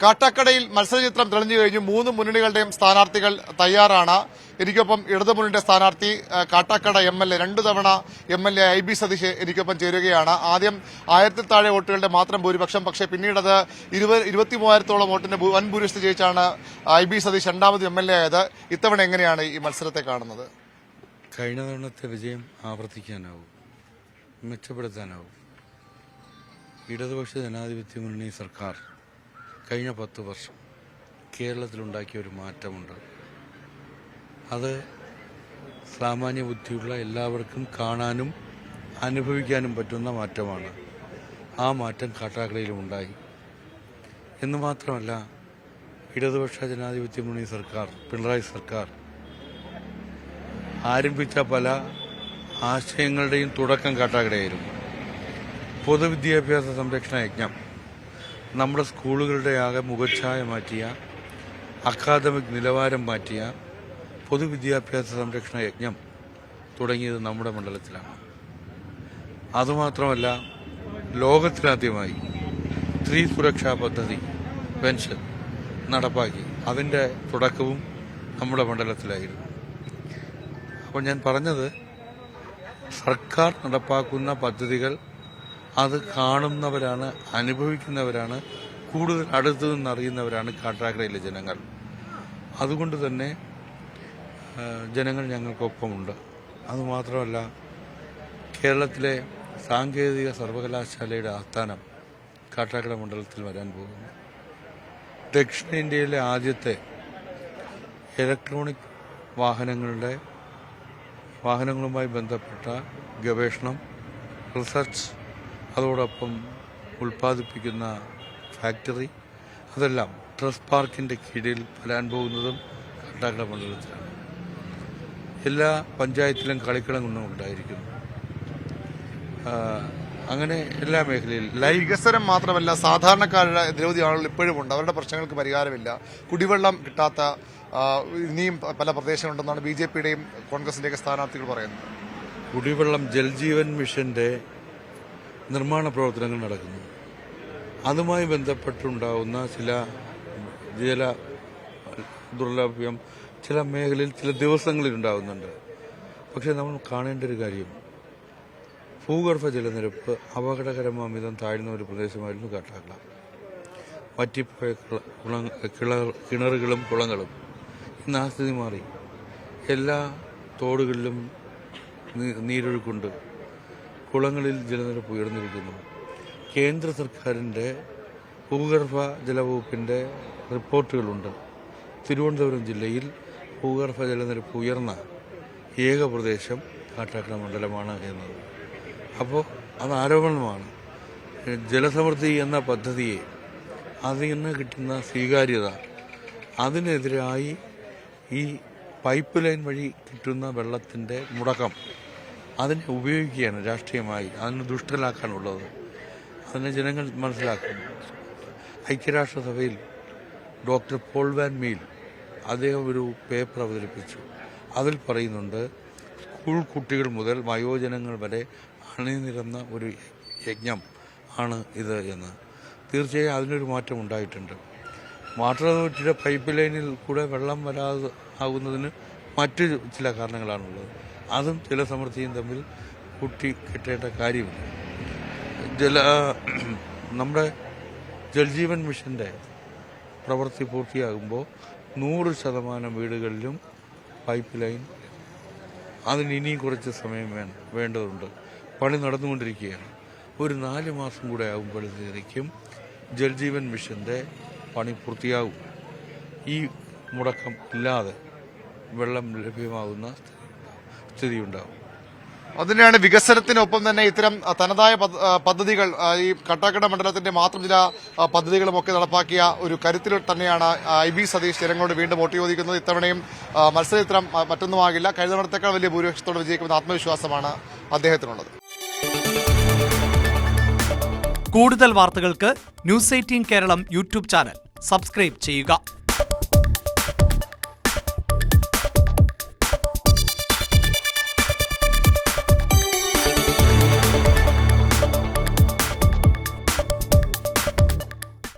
കാട്ടാക്കടയിൽ മത്സരചിത്രം തെളിഞ്ഞു കഴിഞ്ഞു. 3 മുന്നണികളുടെയും സ്ഥാനാർത്ഥികൾ തയ്യാറാണ്. എനിക്കൊപ്പം ഇടതുമുന്നണിയുടെ സ്ഥാനാർത്ഥി കാട്ടാക്കട MLA 2 തവണ MLA IB സതീഷ് എനിക്കൊപ്പം ചേരുകയാണ്. ആദ്യം 1000-ൽ താഴെ വോട്ടുകളുടെ മാത്രം ഭൂരിപക്ഷം, പക്ഷേ പിന്നീടത് 23,000-ഓളം വോട്ടിന്റെ വൻ ഭൂരിപക്ഷത്തിൽ ജയിച്ചാണ് IB സതീഷ് രണ്ടാമത് MLA ആയത്. ഇത്തവണ എങ്ങനെയാണ് ഈ മത്സരത്തെ കാണുന്നത്? കഴിഞ്ഞ തവണത്തെ വിജയം ആവർത്തിക്കാനാവും, മെച്ചപ്പെടുത്താനാവും. ഇടതുപക്ഷ ജനാധിപത്യ മുന്നണി സർക്കാർ കഴിഞ്ഞ 10 വർഷം കേരളത്തിലുണ്ടാക്കിയ ഒരു മാറ്റമുണ്ട്. അത് സാമാന്യ ബുദ്ധിയുള്ള എല്ലാവർക്കും കാണാനും അനുഭവിക്കാനും പറ്റുന്ന മാറ്റമാണ്. ആ മാറ്റം കാട്ടാക്കടയിലും ഉണ്ടായി എന്ന് മാത്രമല്ല, ഇടതുപക്ഷ ജനാധിപത്യ മുന്നണി സർക്കാർ, പിണറായി സർക്കാർ ആരംഭിച്ച പല ആശയങ്ങളുടെയും തുടക്കം കാട്ടാക്കടയായിരുന്നു. പൊതുവിദ്യാഭ്യാസ സംരക്ഷണ യജ്ഞം, നമ്മുടെ സ്കൂളുകളുടെ ആകെ മുഖച്ഛായ മാറ്റിയ, അക്കാദമിക് നിലവാരം മാറ്റിയ പൊതുവിദ്യാഭ്യാസ സംരക്ഷണ യജ്ഞം തുടങ്ങിയത് നമ്മുടെ മണ്ഡലത്തിലാണ്. അതുമാത്രമല്ല, ലോകത്തിലാദ്യമായി സ്ത്രീ സുരക്ഷാ പദ്ധതി പെൻഷൻ നടപ്പാക്കി. അതിൻ്റെ തുടക്കവും നമ്മുടെ മണ്ഡലത്തിലായിരുന്നു. അപ്പോൾ ഞാൻ പറഞ്ഞത്, സർക്കാർ നടപ്പാക്കുന്ന പദ്ധതികൾ അത് കാണുന്നവരാണ്, അനുഭവിക്കുന്നവരാണ്, കൂടുതൽ അടുത്തു നിന്നറിയുന്നവരാണ് കാട്ടാക്കടയിലെ ജനങ്ങൾ. അതുകൊണ്ട് തന്നെ ജനങ്ങൾ ഞങ്ങൾക്കൊപ്പമുണ്ട്. അതുമാത്രമല്ല, കേരളത്തിലെ സാങ്കേതിക സർവകലാശാലയുടെ ആസ്ഥാനം കാട്ടാക്കട മണ്ഡലത്തിൽ വരാൻ പോകുന്നു. ദക്ഷിണേന്ത്യയിലെ ആദ്യത്തെ ഇലക്ട്രോണിക് വാഹനങ്ങളുമായി ബന്ധപ്പെട്ട ഗവേഷണം, റിസർച്ച്, അതോടൊപ്പം ഉൽപ്പാദിപ്പിക്കുന്ന ഫാക്ടറി, അതെല്ലാം ട്രസ്റ്റ് പാർക്കിന്റെ കീഴിൽ വരാൻ പോകുന്നതും കാട്ടാക്കട മണ്ഡലത്തിലാണ്. എല്ലാ പഞ്ചായത്തിലും കളിക്കളങ്ങളും ഉണ്ടായിരിക്കുന്നു. അങ്ങനെ എല്ലാ മേഖലയിലും വികസനം മാത്രമല്ല, സാധാരണക്കാരുടെ നിരവധി ആളുകൾ ഇപ്പോഴും ഉണ്ട്. അവരുടെ പ്രശ്നങ്ങൾക്ക് പരിഹാരമില്ല. കുടിവെള്ളം കിട്ടാത്ത ഇനിയും പല പ്രദേശങ്ങളുണ്ടെന്നാണ് BJPയുടെയും കോൺഗ്രസിന്റെയൊക്കെ സ്ഥാനാർത്ഥികൾ പറയുന്നത്. കുടിവെള്ളം, ജൽജീവൻ മിഷന്റെ നിർമ്മാണ പ്രവർത്തനങ്ങൾ നടക്കുന്നു. അതുമായി ബന്ധപ്പെട്ടുണ്ടാവുന്ന ചില ജല ദുർലഭ്യം ചില മേഖലയിൽ ചില ദിവസങ്ങളിൽ ഉണ്ടാകുന്നുണ്ട്. പക്ഷെ നമ്മൾ കാണേണ്ട ഒരു കാര്യം, ഭൂഗർഭ ജലനിരപ്പ് അപകടകരമാമിതം താഴ്ന്ന ഒരു പ്രദേശമായിരുന്നു കാട്ടാക്കട. വറ്റിപ്പോയ കിണറുകളും കുളങ്ങളും ഇന്ന് ആ സ്ഥിതി മാറി. എല്ലാ തോടുകളിലും നീരൊഴുക്കുണ്ട്, കുളങ്ങളിൽ ജലനിരപ്പ് ഉയർന്നിരിക്കുന്നു. കേന്ദ്ര സർക്കാരിൻ്റെ ഭൂഗർഭ ജലവകുപ്പിൻ്റെ റിപ്പോർട്ടുകളുണ്ട്. തിരുവനന്തപുരം ജില്ലയിൽ ഭൂഗർഭ ജലനിരപ്പ് ഉയർന്ന ഏക പ്രദേശം കാട്ടാക്കട മണ്ഡലമാണ് എന്നത്. അപ്പോൾ അത് ആരോപണമാണ്. ജലസമൃദ്ധി എന്ന പദ്ധതിയെ, അതിൽ നിന്ന് കിട്ടുന്ന സ്വീകാര്യത, അതിനെതിരായി ഈ പൈപ്പ് ലൈൻ വഴി കിട്ടുന്ന വെള്ളത്തിൻ്റെ മുടക്കം അതിനെ ഉപയോഗിക്കുകയാണ് രാഷ്ട്രീയമായി. അതിനെ ദുഷ്ടലാക്കാനുള്ളത് അതിനെ ജനങ്ങൾ മനസ്സിലാക്കുന്നു. ഐക്യരാഷ്ട്രസഭയിൽ ഡോക്ടർ പോൾ വാൻ മീൽ അദ്ദേഹം ഒരു പേപ്പർ അവതരിപ്പിച്ചു. അതിൽ പറയുന്നുണ്ട്, സ്കൂൾ കുട്ടികൾ മുതൽ വയോജനങ്ങൾ വരെ അണിനിരന്ന ഒരു യജ്ഞം ആണ് ഇത് എന്ന്. തീർച്ചയായും അതിനൊരു മാറ്റം ഉണ്ടായിട്ടുണ്ട്. വാട്ടർ അതോറിറ്റിയുടെ പൈപ്പ് ലൈനിൽ കൂടെ വെള്ളം വരാതെ ആകുന്നതിന് മറ്റ് ചില കാരണങ്ങളാണുള്ളത്. അതും ജലസമൃദ്ധിയും തമ്മിൽ കൂട്ടിക്കെട്ടേണ്ട കാര്യമില്ല. നമ്മുടെ ജൽജീവൻ മിഷന്റെ പ്രവൃത്തി പൂർത്തിയാകുമ്പോൾ 100% വീടുകളിലും പൈപ്പ് ലൈൻ, അതിന് ഇനിയും കുറച്ച് സമയം വേണ്ടതുണ്ട്. പണി നടന്നുകൊണ്ടിരിക്കുകയാണ്. ഒരു 4 മാസം കൂടെ ആകുമ്പോഴത്തേക്കും ജൽജീവൻ മിഷന്റെ പണി പൂർത്തിയാകും. ഈ മുടക്കം ഇല്ലാതെ വെള്ളം ലഭ്യമാകുന്ന സ്ഥിതിയുണ്ടാകും. അതിനാണ് വികസനത്തിനൊപ്പം തന്നെ ഇത്തരം തനതായ പദ്ധതികൾ, ഈ കാട്ടാക്കട മണ്ഡലത്തിന്റെ മാത്രം ചില പദ്ധതികളുമൊക്കെ നടപ്പാക്കിയ ഒരു കരുത്തിൽ തന്നെയാണ് IB സതീഷ് ജനങ്ങളോട് വീണ്ടും വോട്ട് ചോദിക്കുന്നത്. ഇത്തവണയും മത്സരചിത്രം മറ്റൊന്നുമാകില്ല. കഴിഞ്ഞ തവണത്തേക്കാൾ വലിയ ഭൂരിപക്ഷത്തോടെ വിജയിക്കുമെന്ന ആത്മവിശ്വാസമാണ് അദ്ദേഹത്തിനുള്ളത്. കൂടുതൽ വാർത്തകൾക്ക് News 18 Keralam YouTube channel subscribe ചെയ്യുക.